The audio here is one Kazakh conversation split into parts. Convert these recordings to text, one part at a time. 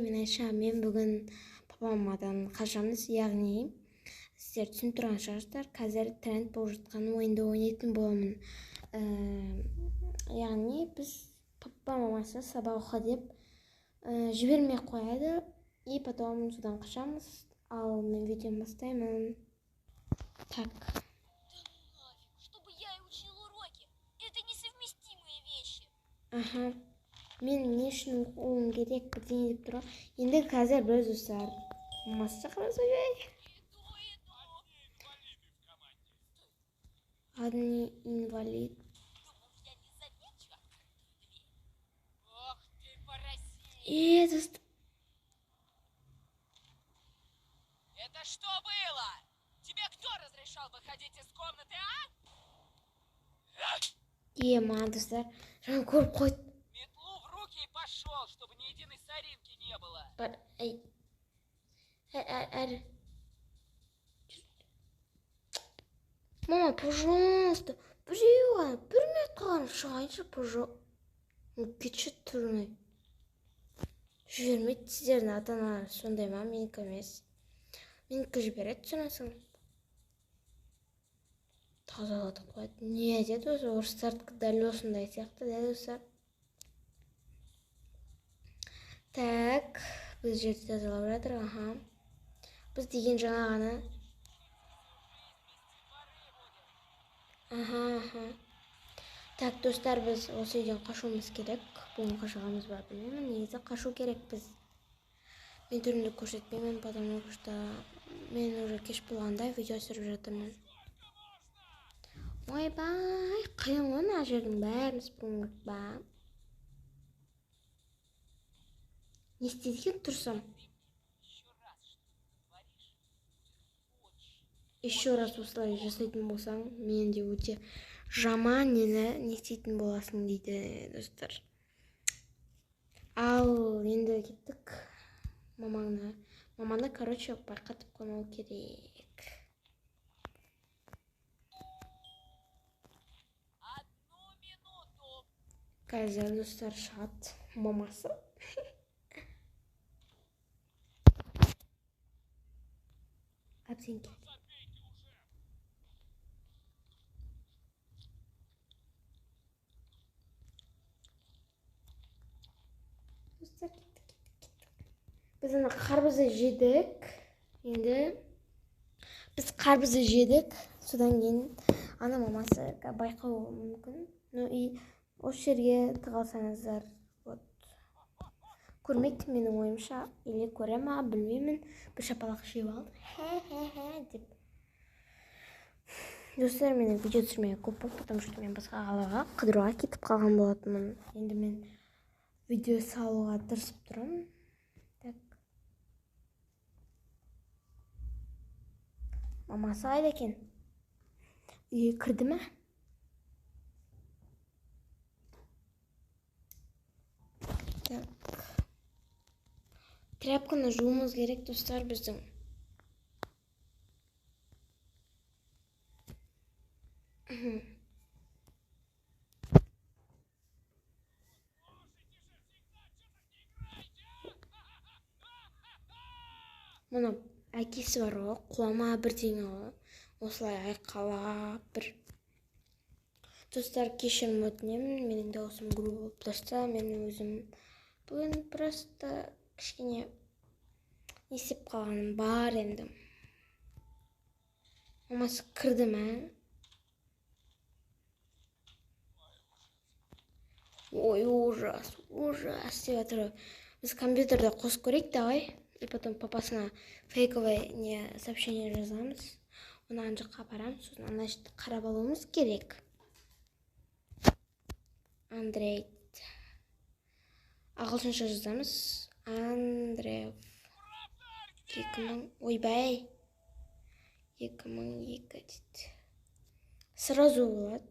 мен айтышам, мен бүгін папа-мамадан қашамыз, яғни сіздер түсініп тұрған шығарсыздар, қазір тренд болып жатқан ойынды ойнайтын боламын. Яғни біз папа-мамасы сабақ оқы деп жібермей қояды, и потом содан қашамыз, ал мен видеоны бастаймын. Так. Чтобы я и учил уроки. Это несовместимые вещи. Аха. Мен не үшін оқуым керек бірдеңе деп тұр. Енді қазір біз достар мамасы шақырып ойбай. Одни инвалид. Думал, я не замечу открытую дверь. Ох ты, паразит. Это что было? Тебе кто разрешал выходить из комнаты, а? Маған достар, жаңа көріп қойды. Метлу в руки и пошел, чтобы ни единой соринки не было. Мама, пожалуйста, бір минут қалған шығайыншы, пожалуйста. Кетші тұрмай. Жібермейді, сіздердің ата-аналар сондай ма, менікі емес. Менікі жібереді сонасың. Тазалады қояды. Не деді өзі, орыстардікі дәл осындай сияқты, дәл достар. Так, біз жерді тазалап жатыр, аха. Біз деген жаңа ғана. Аха. Так, достар, біз осы үйден қашуымыз керек. Бүгін қашығамыз бар, білмеймін, негізі қашу керек біз. Мен түрімді көрсетпеймін, потому что мен уже кеш болғанда видео түсіріп жатырмын. Ойбай, қиын ғой мына жердің бәрін сыпыруым керек ба? Не істейді екен тұрсам? Еще раз осылай жасайтын болсаң, мен де өте жаман не істейтін боласың дейді достар. Ал енді кеттік. Маманы, короче, байқатып қоймау керек. Қазір достар шығады мамасы. Әбден кетті. Достар, кеттік. Біз ана қарбызды жедік. Енді біз қарбызды жедік. Содан кейін ана мамасы байқауы мүмкін. Ну и осы жерге тығалсаңыздар, көрмейді менің ойымша, или көре ма, білмеймін, бір шапалақ жеп алды. Хе деп. Достар, менің видео түсірмеге көп болды, потому что мен басқа қалаға қыдыруға кетіп қалған болатынмын. Енді мен видео салуға тырысып тұрмын. Так. Мамасы қайда екен? Үйге кірді ме? Тряпканы жуымыз керек, достар, біздің. Мұны әкесі бар ғой, қуама бірдеңе ғой. Осылай айқалап бір. Достар, кешірім өтінемін, менің даусым груб болып тұрса, мен өзім бүгін просто кішкене не істеп қалғаным бар енді. Мамасы кірді ме? Ой, ужас деп жатыр. Біз компьютерді қосып көрейік, давай. И потом папасына фейковое сообщение жазамыз. Оны ана жаққа апарамыз, сосын ана жерді қарап алуымыз керек. Андрей. Ағылшынша жазамыз. Андреев. 2000, ойбай. 2002 дейді. Сразу болады.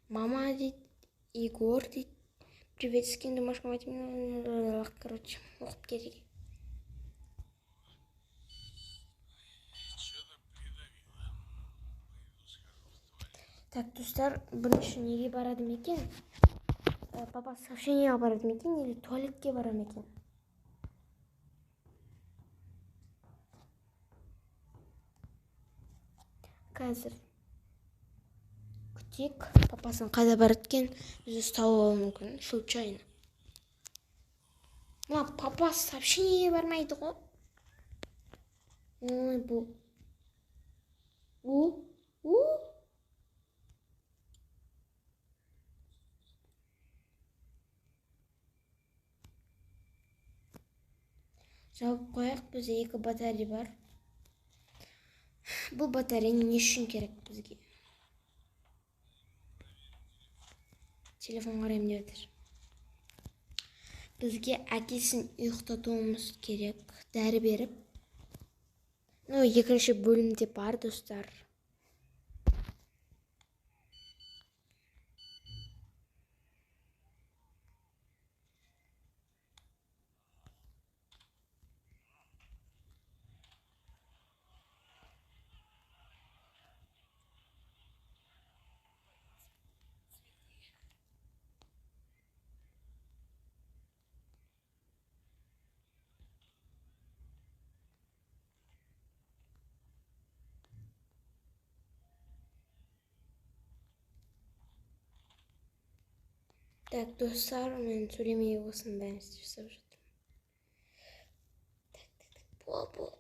Мама дейді, Егор дейді. Привет, с кем домашнего математика. Короче, оқып керек. Так, достар, бірінші неге барады екен? Папа сообщениеға барады екен, или туалетке барады екен? қазір күтейік. Папасын қайда барады екен, бізді ұстап алуы мүмкін, случайно. Мына папасы сообщениеге бармайды ғой. Ой, бұл. Жауып қояқ, бізде 2 батарея бар. Бұл батарея не үшін керек бізге? Телефон қарайым деп отыр. Бізге әкесін ұйықтатуымыз керек, дәрі беріп. Ну, екінші бөлімде бар, достар. Так, достар, мен сөйлемей осының бәрін жасап жатырмын. Бол.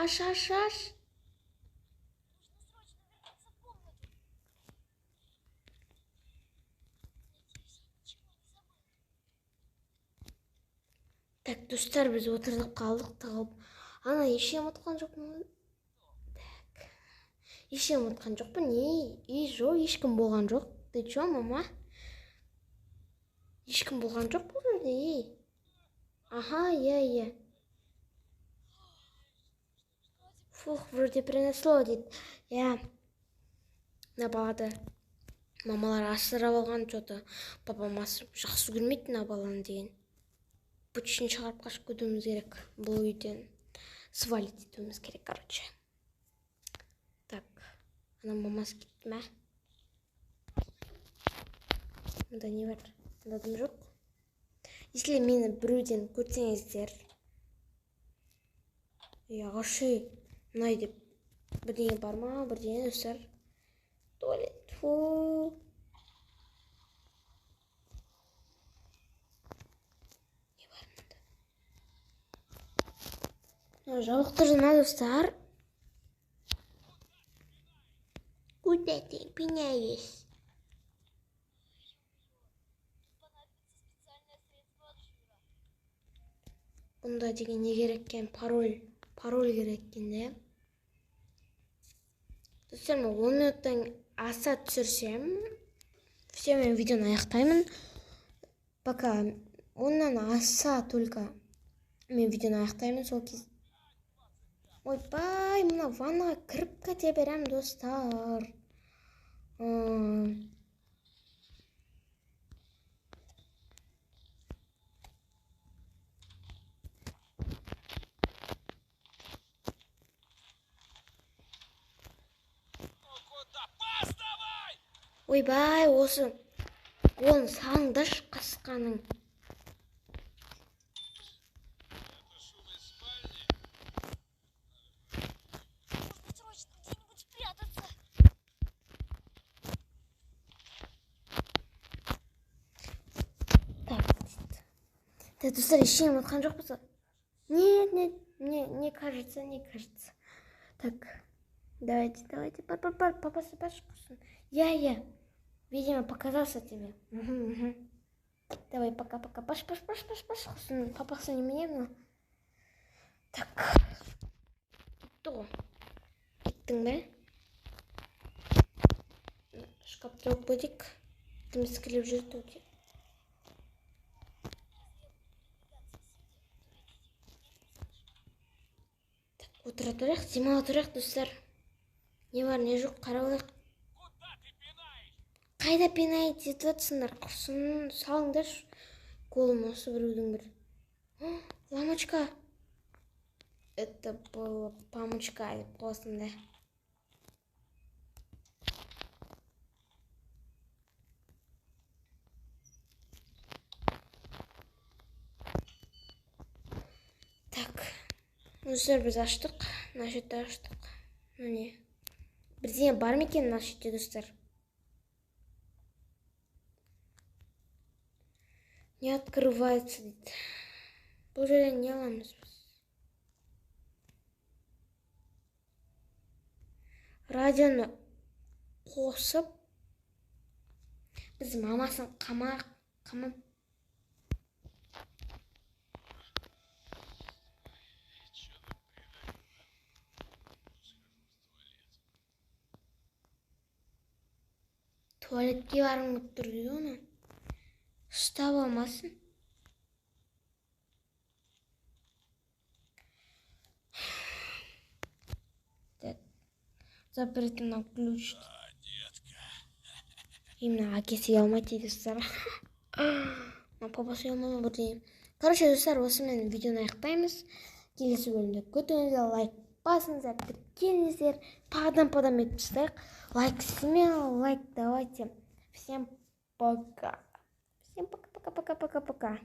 Аш. Нужно срочно вернуться в комнату. Надеюсь, я ничего не забыл. Так, достар, біз отырдық қалдық тығылып. Ана, ешкім ұмытқан жоқпын. Так. Ешкім ұмытқан жоқпын. Жоқ, ешкім болған жоқ. Ты чё, мама? Ешкім болған жоқ бұл жерде. Аха, иә. Фух, вроде принесло, дейді. Иә. Мына балады мамалар асырап алған что-то. Папам жақсы көрмейді мына баланы деген. Бүчін шығарып қашып кетуіміз керек. Бұл үйден свалить етуіміз керек, короче. Так, ана мамасы кетті ме? Мұнда не бар? Мұнда дым жоқ. Если мені біреуден көрсеңіздер, ағашы, мұнай деп бірдеңе бар ма? Бірдеңе достар. Туалет. Фу. Не бар мұнда? Жабық тұрды ма, достар? Куда ты пинаешь? Понадобится специальное средство от жира. Бұнда деген не керек екен? Пароль керек екен, де. Достар, мен 10 минуттан аса түсірсем, все, мен видеоны аяқтаймын. Пока 10-нан аса только мен видеоны аяқтаймын сол кез. Ойбай, мына ваннаға кіріп кете берем, достар. Ойбай, осы қолын саңдаш қасқаның. Нужно срочно где-нибудь спрятаться. Так, достар, ештеңе ұмытқан жоқ болса? Нет, не кажется. Так, давайте, папасы пошли. Я. Видимо, показался тебе. Угу. Давай, пока. Паш. Папасы не мне, но... Так. Кто? Кеттің бе? Шкафты жоқ бөдек. Тым іскіліп жүрді өте. Так, отыра тұрайық, демала тұрайық, достар. Не бар, не жоқ, қарап алайық. Қайда пенальти етіп жатсыңдар? Құрсын салыңдаршы. Голым осы біреудің бір. Ламочка. Это было памочка деп қоясың да. Так. Достар, біз аштық. Мына жерде аштық. Міне. Бірдеңе бар ма екен мына жерде, достар? Не открывается дейді. Бұл жерден не аламыз біз? Радионы қосып, біз мамасын қамап. Туалетке барғым келіп тұр дейді оны. Ұстап алмасын. Запрети на ключ. Именно әкесі алмайды достар. Папасы алмайды бірдеңе. Короче, достар, осымен видеоны аяқтаймыз. Келесі бөлімде күтіңіздер, лайк басыңыздар, тіркеліңіздер, падам етіп тастайық. Лайк смело, лайк давайте. Всем пока. Всем пока.